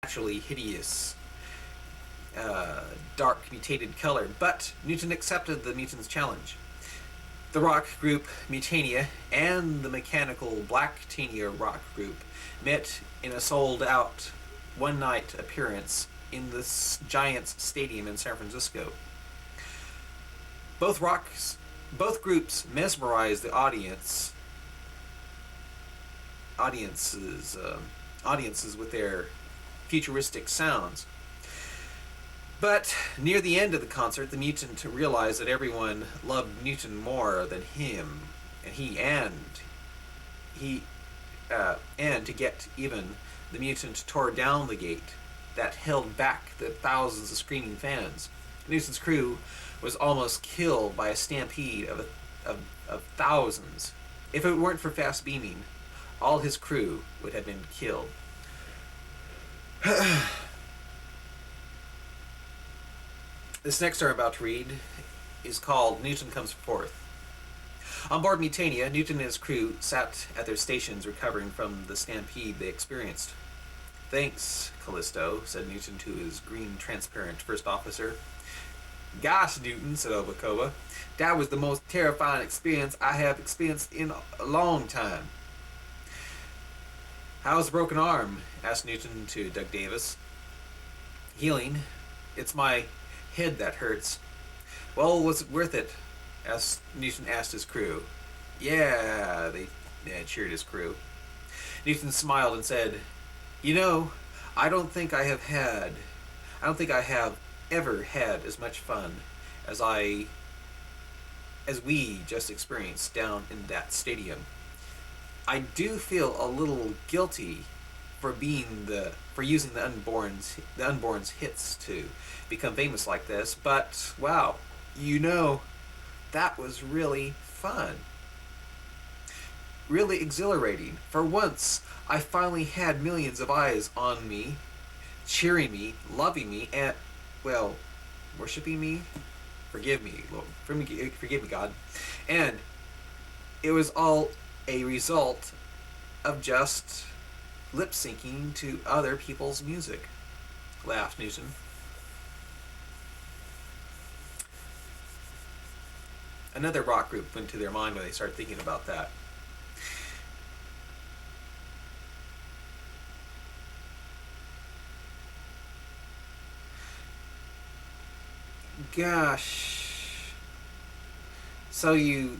unnaturally hideous, dark mutated color, but Newton accepted the mutant's challenge. The rock group Mutania and the mechanical Blacktania rock group met in a sold-out one-night appearance in the Giants Stadium in San Francisco. Both groups mesmerized the audiences with their futuristic sounds. But near the end of the concert, the mutant realized that everyone loved Newton more than him, and to get even, the mutant tore down the gate that held back the thousands of screaming fans. Newton's crew was almost killed by a stampede of thousands. If it weren't for fast beaming, all his crew would have been killed. This next story I'm about to read is called Newton Comes Forth. On board Mutania, Newton and his crew sat at their stations recovering from the stampede they experienced. "Thanks, Callisto," said Newton to his green transparent first officer. "Gosh, Newton," said Obacoba, "that was the most terrifying experience I have experienced in a long time." "How's the broken arm?" asked Newton to Doug Davis. "Healing. It's my head that hurts." "Well, was it worth it?" Newton asked his crew. "Yeah," they cheered his crew. Newton smiled and said, "You know, I don't think I have ever had as much fun as we just experienced down in that stadium. I do feel a little guilty for using the unborn's hits to become famous like this, but wow, that was really fun. Really exhilarating. For once, I finally had millions of eyes on me, cheering me, loving me, and, well, worshiping me. Forgive me, Lord. Forgive me, God. And it was all a result of just lip syncing to other people's music," laughed Newton. Another rock group went to their mind when they started thinking about that. Gosh. So do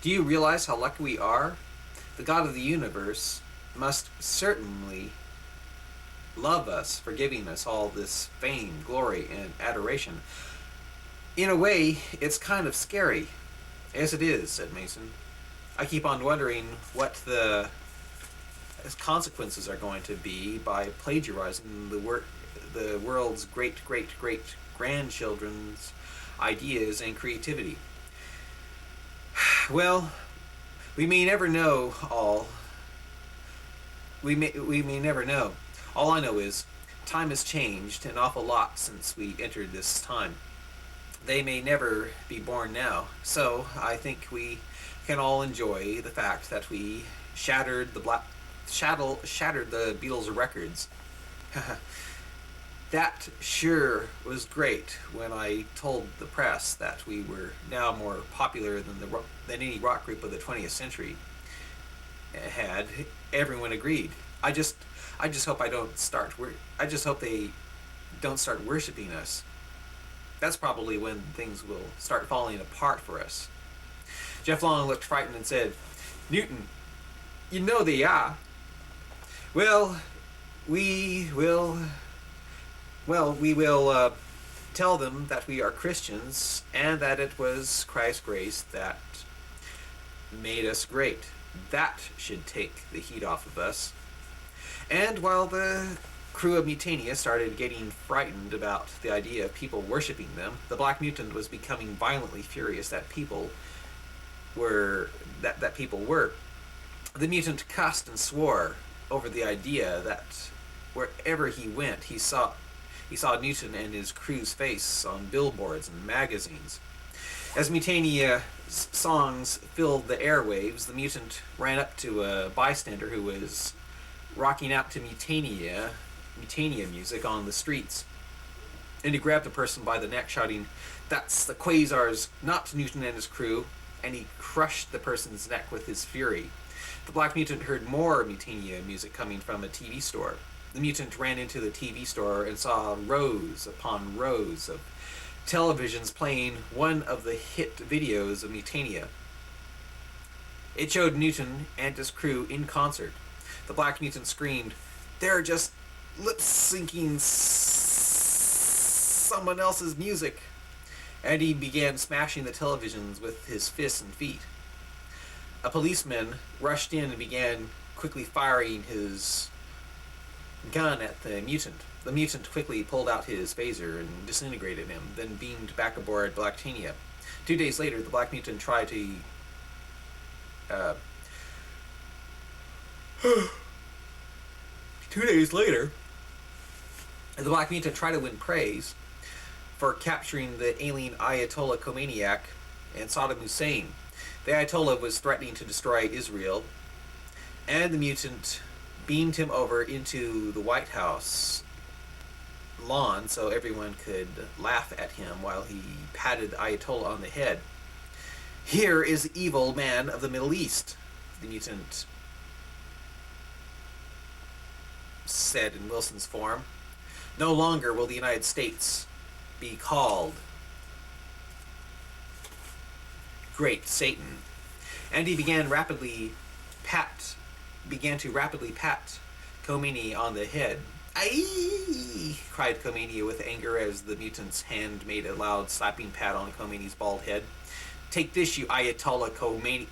you realize how lucky we are? The God of the universe must certainly love us for giving us all this fame, glory, and adoration. In a way, it's kind of scary. "Yes, it is," said Mason. "I keep on wondering what the consequences are going to be by plagiarizing the world's great-great-great-grandchildren's ideas and creativity. Well, we may never know all. We may never know. All I know is time has changed an awful lot since we entered this time. They may never be born now, so I think we can all enjoy the fact that we shattered the Beatles' records. That sure was great when I told the press that we were now more popular than any rock group of the 20th century had. Everyone agreed. I just hope I just hope they don't start worshiping us. That's probably when things will start falling apart for us." Jeff Long looked frightened and said, "Newton, you know they are." Well, we will tell them that we are Christians and that it was Christ's grace that made us great. That should take the heat off of us." And while the crew of Mutania started getting frightened about the idea of people worshipping them, the Black Mutant was becoming violently furious that people were. The mutant cussed and swore over the idea that wherever he went, he saw Newton and his crew's face on billboards and magazines. As Mutania songs filled the airwaves, the mutant ran up to a bystander who was rocking out to Mutania music on the streets. And he grabbed the person by the neck, shouting, "That's the Quasars, not Newton and his crew," and he crushed the person's neck with his fury. The Black Mutant heard more Mutania music coming from a TV store. The mutant ran into the TV store and saw rows upon rows of televisions playing one of the hit videos of Mutania. It showed Newton and his crew in concert. The Black Mutant screamed, "They're just lip-syncing someone else's music," and he began smashing the televisions with his fists and feet. A policeman rushed in and began quickly firing his gun at the mutant. The mutant quickly pulled out his phaser and disintegrated him, then beamed back aboard Blacktania. 2 days later, the Black Mutant tried to... 2 days later, the Black Mutant tried to win praise for capturing the alien Ayatollah Khomeini and Saddam Hussein. The Ayatollah was threatening to destroy Israel, and the mutant beamed him over into the White House lawn so everyone could laugh at him while he patted the Ayatollah on the head. "Here is the evil man of the Middle East," the mutant said in Wilson's form. "No longer will the United States be called Great Satan." And he began to rapidly pat Khomeini on the head. "Aye!" cried Khomeini with anger as the mutant's hand made a loud slapping pat on Khomeini's bald head. "Take this, you Ayatollah Khomeiniac,"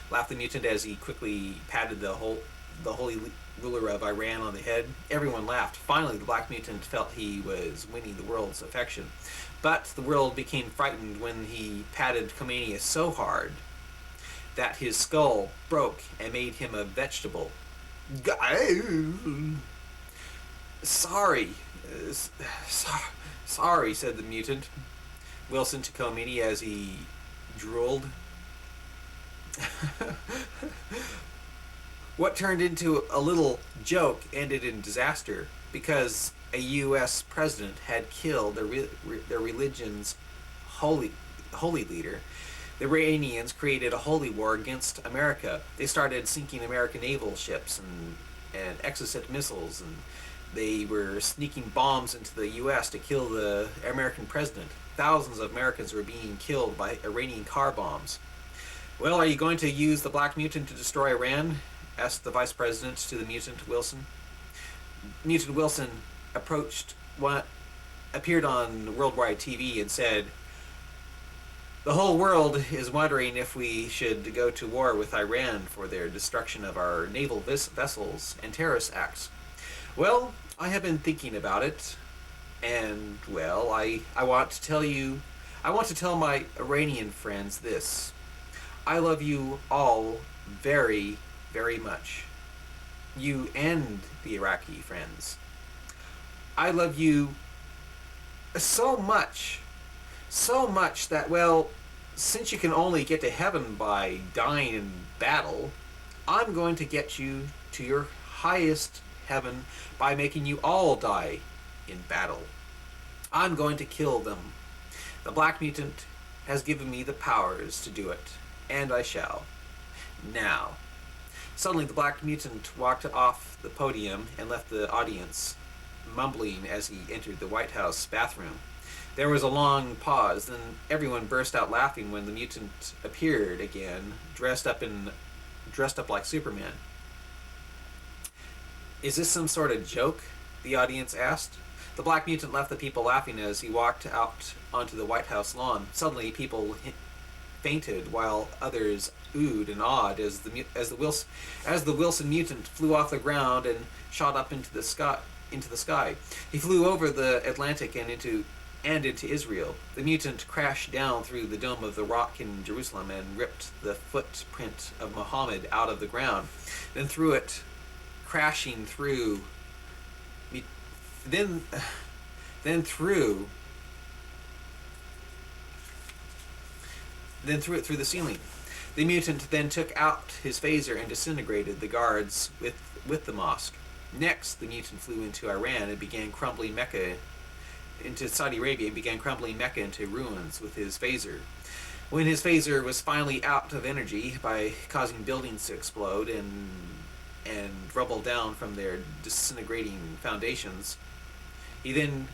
laughed the mutant as he quickly patted the holy ruler of Iran on the head. Everyone laughed. Finally, the Black Mutant felt he was winning the world's affection. But the world became frightened when he patted Khomeini so hard that his skull broke and made him a vegetable. Sorry, said the mutant Wilson to Khomeini as he drooled. What turned into a little joke ended in disaster because a U.S. president had killed their religion's holy leader. The Iranians created a holy war against America. They started sinking American naval ships and Exocet missiles, and they were sneaking bombs into the U.S. to kill the American president. Thousands of Americans were being killed by Iranian car bombs. "Well, are you going to use the Black Mutant to destroy Iran?" asked the vice president to the mutant Wilson. Mutant Wilson appeared on worldwide TV and said, "The whole world is wondering if we should go to war with Iran for their destruction of our naval vessels and terrorist acts. Well, I have been thinking about it, and, well, I want to tell my Iranian friends this. I love you all very, very much. You and the Iraqi friends. I love you so much that, well, since you can only get to heaven by dying in battle, I'm going to get you to your highest heaven by making you all die in battle. I'm going to kill them. The Black Mutant has given me the powers to do it, and I shall. Now." Suddenly, the Black Mutant walked off the podium and left the audience, mumbling as he entered the White House bathroom. There was a long pause, then everyone burst out laughing when the mutant appeared again, dressed up like Superman. "Is this some sort of joke?" the audience asked. The Black Mutant left the people laughing as he walked out onto the White House lawn. Suddenly, people fainted while others oohed and awed as the Wilson mutant flew off the ground and shot up into the sky. He flew over the Atlantic and into Israel. The mutant crashed down through the Dome of the Rock in Jerusalem and ripped the footprint of Muhammad out of the ground, then threw it crashing through threw it through the ceiling. The mutant then took out his phaser and disintegrated the guards with the mosque. Next, the mutant flew into Iran and began crumbling Mecca into Saudi Arabia and began crumbling Mecca into ruins with his phaser. When his phaser was finally out of energy by causing buildings to explode and rubble down from their disintegrating foundations, he then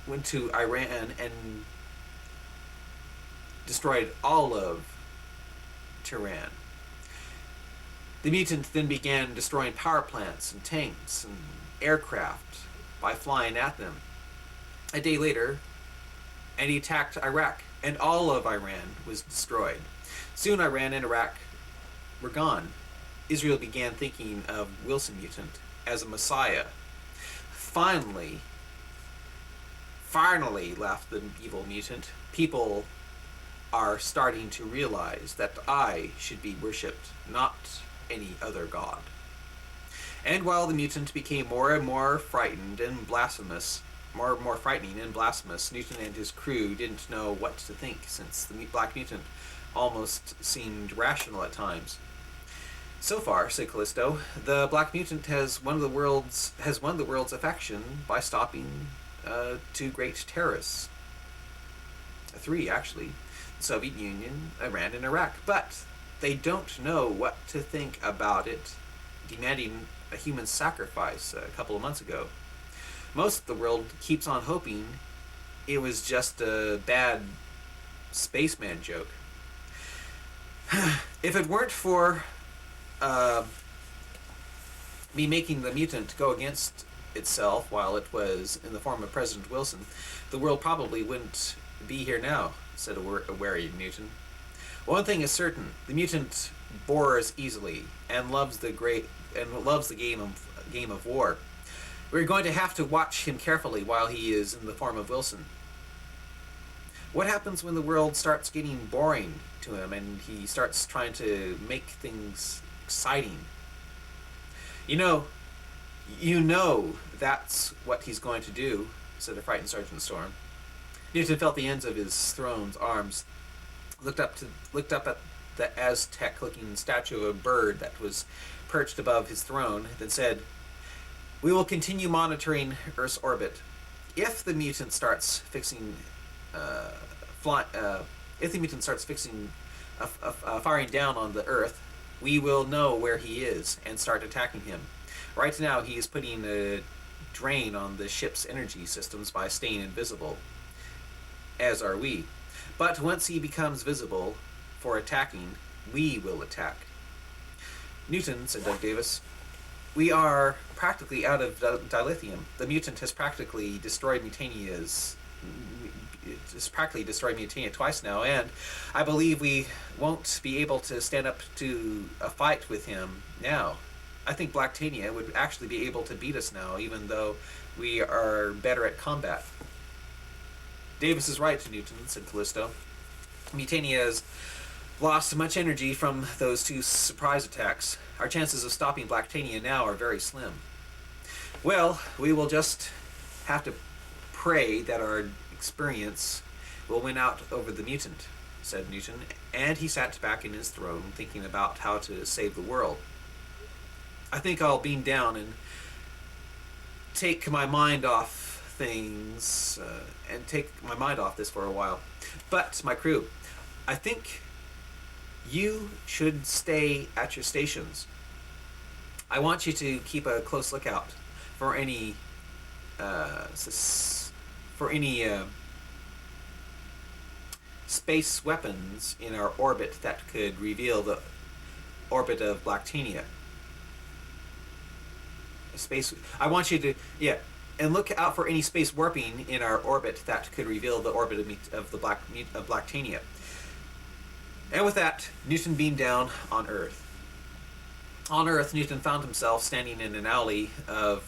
went to Iran and destroyed all of Tehran. The mutant then began destroying power plants and tanks and aircraft by flying at them. A day later, and he attacked Iraq, and all of Iran was destroyed. Soon Iran and Iraq were gone. Israel began thinking of Wilson Mutant as a messiah. Finally, laughed the evil mutant, people are starting to realize that I should be worshipped, not any other god. And while the mutant became more and more frightened and blasphemous, more and more frightening and blasphemous, Newton and his crew didn't know what to think, since the Black Mutant almost seemed rational at times. So far, said Callisto, the Black Mutant has won the world's affection by stopping two great terrorists. Three, actually. The Soviet Union, Iran, and Iraq. But they don't know what to think about it demanding a human sacrifice a couple of months ago. Most of the world keeps on hoping it was just a bad spaceman joke. If it weren't for me making the mutant go against itself while it was in the form of President Wilson, the world probably wouldn't be here now, said a wary Newton. One thing is certain: the mutant bores easily and loves the game of war. We're going to have to watch him carefully while he is in the form of Wilson. What happens when the world starts getting boring to him and he starts trying to make things exciting? You know that's what he's going to do, said the frightened Sergeant Storm. Newton felt the ends of his throne's arms, looked up at the Aztec-looking statue of a bird that was perched above his throne, then said, "We will continue monitoring Earth's orbit. If the mutant starts firing down on the Earth, we will know where he is and start attacking him. Right now, he is putting a drain on the ship's energy systems by staying invisible, as are we. But once he becomes visible for attacking, we will attack." "Newton," said Doug Davis, "we are practically out of dilithium. The mutant has practically destroyed Mutania twice now, and I believe we won't be able to stand up to a fight with him now. I think Blacktania would actually be able to beat us now, even though we are better at combat." "Davis is right, Newton," said Callisto. "Mutania has lost much energy from those two surprise attacks. Our chances of stopping Blacktania now are very slim." "Well, we will just have to pray that our experience will win out over the mutant," said Newton, and he sat back in his throne thinking about how to save the world. "I think I'll beam down and take my mind off things and take my mind off this for a while. But, my crew, I think you should stay at your stations. I want you to keep a close lookout for any space weapons in our orbit that could reveal the orbit of Blacktania. I want you to, and look out for any space warping in our orbit that could reveal the orbit of Blacktania." And with that, Newton beamed down on Earth. On Earth, Newton found himself standing in an alley of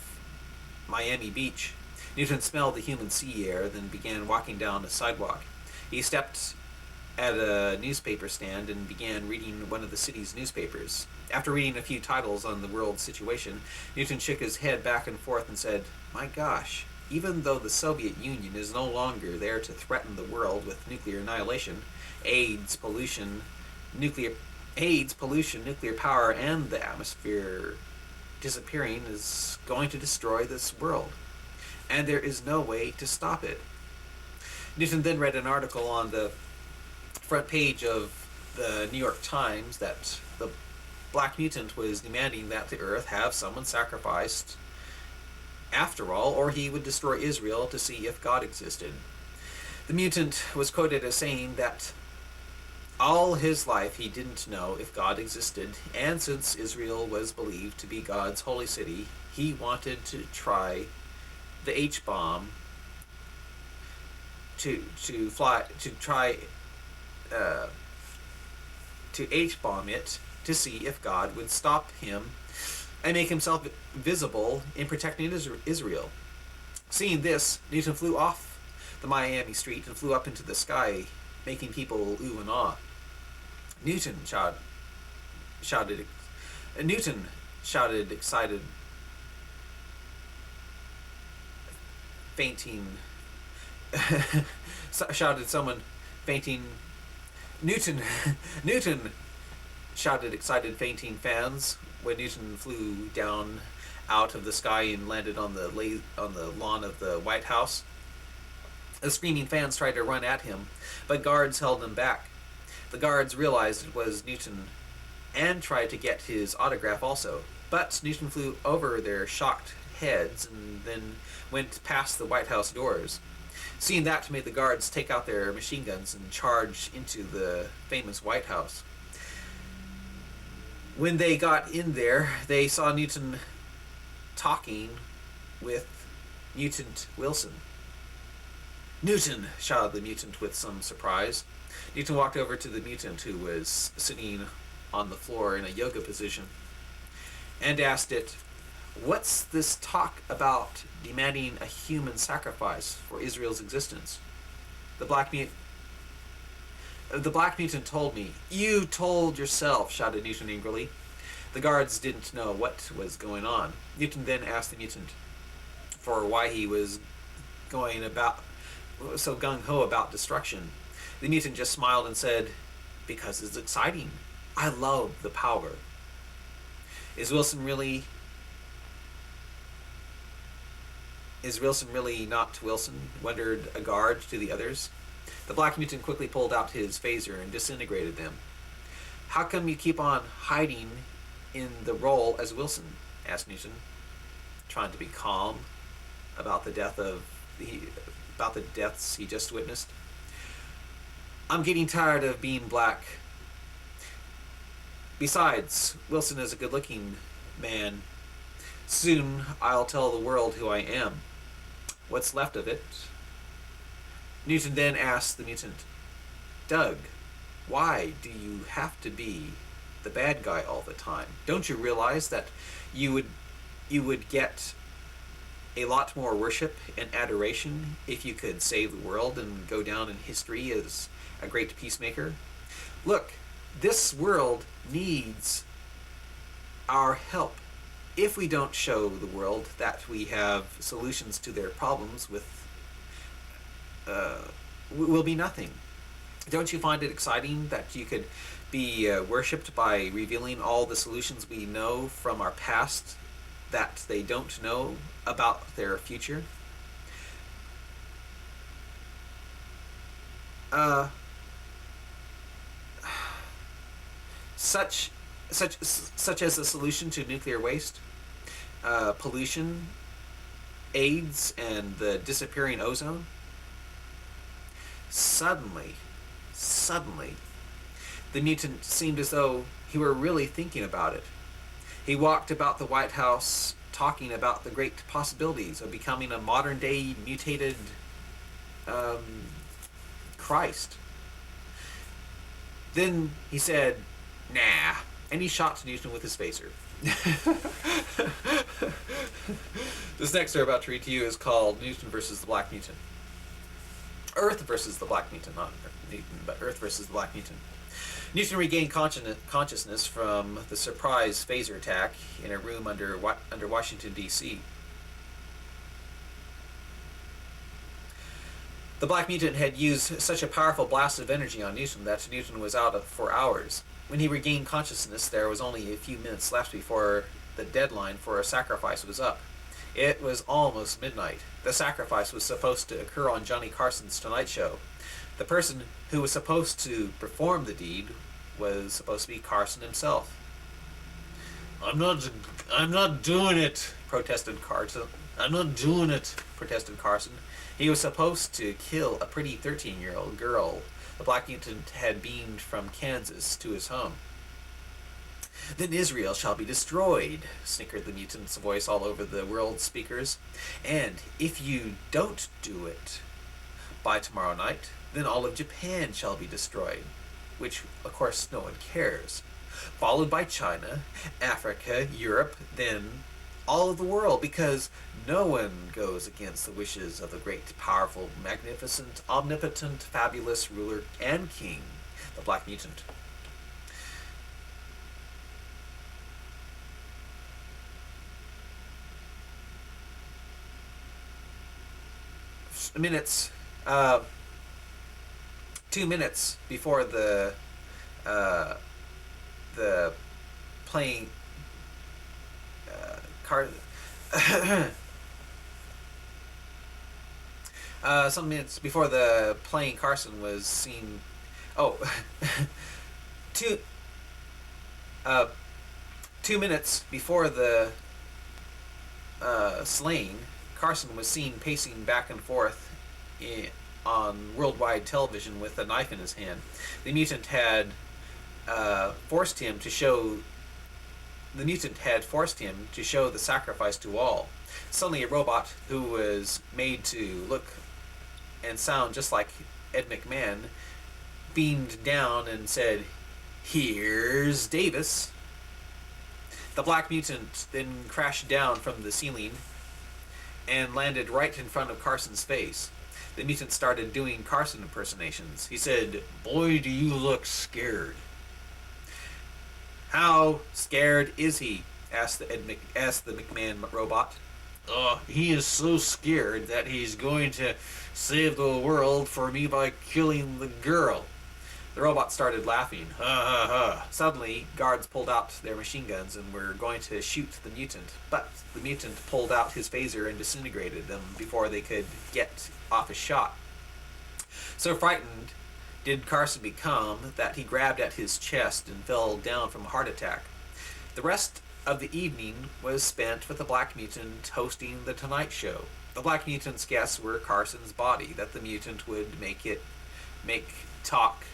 Miami Beach. Newton smelled the humid sea air, then began walking down a sidewalk. He stepped at a newspaper stand and began reading one of the city's newspapers. After reading a few titles on the world situation, Newton shook his head back and forth and said, "My gosh, even though the Soviet Union is no longer there to threaten the world with nuclear annihilation, AIDS, pollution, nuclear AIDS, pollution, nuclear power, and the atmosphere disappearing is going to destroy this world, and there is no way to stop it. Newton then read an article on the front page of the New York Times that the Black Mutant was demanding that the Earth have someone sacrificed after all, or he would destroy Israel to see if God existed. The mutant was quoted as saying that all his life he didn't know if God existed, and since Israel was believed to be God's holy city, he wanted to try the H bomb to fly to try to H bomb it to see if God would stop him and make himself visible in protecting Israel. Seeing this, Newton flew off the Miami street and flew up into the sky, making people ooh and ah. Newton shouted excited, fainting. Shouted someone, fainting. Newton, Newton, shouted excited, fainting fans when Newton flew down out of the sky and landed on the lawn of the White House. The screaming fans tried to run at him, but guards held them back. The guards realized it was Newton and tried to get his autograph also, but Newton flew over their shocked heads and then went past the White House doors. Seeing that made the guards take out their machine guns and charge into the famous White House. When they got in there, they saw Newton talking with Mutant Wilson. "Newton!" shouted the mutant with some surprise. Newton walked over to the mutant, who was sitting on the floor in a yoga position, and asked it, "What's this talk about demanding a human sacrifice for Israel's existence?" The black mutant told me. "You told yourself," shouted Newton angrily. The guards didn't know what was going on. Newton then asked the mutant for why he was going about so gung-ho about destruction. The mutant just smiled and said, "Because it's exciting. I love the power." Is Wilson really not Wilson?" wondered a guard to the others. The black mutant quickly pulled out his phaser and disintegrated them. "How come you keep on hiding in the role as Wilson?" asked Newton, trying to be calm about the deaths he just witnessed. "I'm getting tired of being black. Besides, Wilson is a good-looking man. Soon I'll tell the world who I am. What's left of it." Newton then asked the mutant, "Doug, why do you have to be the bad guy all the time? Don't you realize that you would get a lot more worship and adoration if you could save the world and go down in history as a great peacemaker? Look, this world needs our help. If we don't show the world that we have solutions to their problems, will be nothing. Don't you find it exciting that you could be worshipped by revealing all the solutions we know from our past that they don't know about their future?" Such as the solution to nuclear waste, pollution, AIDS, and the disappearing ozone. Suddenly, the mutant seemed as though he were really thinking about it. He walked about the White House talking about the great possibilities of becoming a modern-day mutated Christ. Then he said, "Nah," and he shot Newton with his phaser. This next story I'm about to read to you is called Newton versus the Black Mutant. Earth versus the Black Mutant, not Newton, but Earth versus the Black Mutant. Newton regained consciousness from the surprise phaser attack in a room under Washington, D.C. The Black Mutant had used such a powerful blast of energy on Newton that Newton was out for hours. When he regained consciousness, there was only a few minutes left before the deadline for a sacrifice was up. It was almost midnight. The sacrifice was supposed to occur on Johnny Carson's Tonight Show. The person who was supposed to perform the deed was supposed to be Carson himself. I'm not doing it, protested Carson. I'm not doing it, protested Carson. He was supposed to kill a pretty 13-year-old girl the Black Mutant had beamed from Kansas to his home. Then Israel shall be destroyed, snickered the mutant's voice all over the world's speakers. And if you don't do it by tomorrow night, then all of Japan shall be destroyed, which, of course, no one cares. Followed by China, Africa, Europe, then all of the world, because no one goes against the wishes of the great, powerful, magnificent, omnipotent, fabulous ruler and king, the Black Mutant. Minutes, 2 minutes before the playing some minutes before the playing Carson was seen. Oh, two 2 minutes before the slaying, Carson was seen pacing back and forth on worldwide television with a knife in his hand. The mutant had forced him to show the sacrifice to all. Suddenly a robot who was made to look and sound just like Ed McMahon beamed down and said, "Here's Davis." The Black Mutant then crashed down from the ceiling and landed right in front of Carson's face. The mutant started doing Carson impersonations. He said, "Boy, do you look scared." "How scared is he?" asked the McMahon robot. He is so scared that he's going to save the world for me by killing the girl." The robot started laughing. Ha ha ha. Suddenly, guards pulled out their machine guns and were going to shoot the mutant, but the mutant pulled out his phaser and disintegrated them before they could get off a shot. So frightened did Carson become that he grabbed at his chest and fell down from a heart attack. The rest of the evening was spent with the Black Mutant hosting the Tonight Show. The Black Mutant's guests were Carson's body, that the mutant would make talk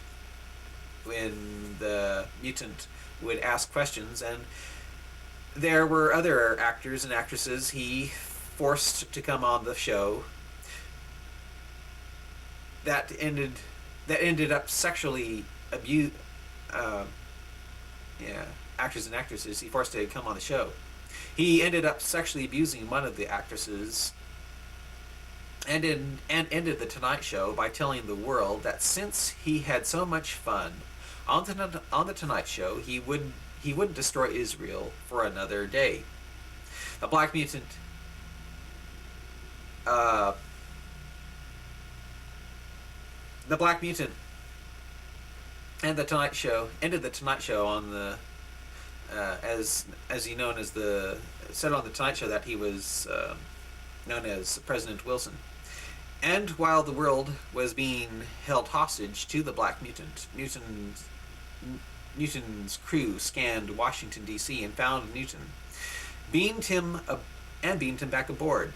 when the mutant would ask questions, and there were other actors and actresses he forced to come on the show that ended up sexually actors and actresses he forced to come on the show. He ended up sexually abusing one of the actresses and ended the Tonight Show by telling the world that since he had so much fun on the Tonight Show, he wouldn't destroy Israel for another day. The Black Mutant and the Tonight Show ended the Tonight Show on the as he known as the said on the Tonight Show that he was known as President Wilson. And while the world was being held hostage to the Black Mutant, Newton's crew scanned Washington, D.C. and found Newton, beamed him back aboard.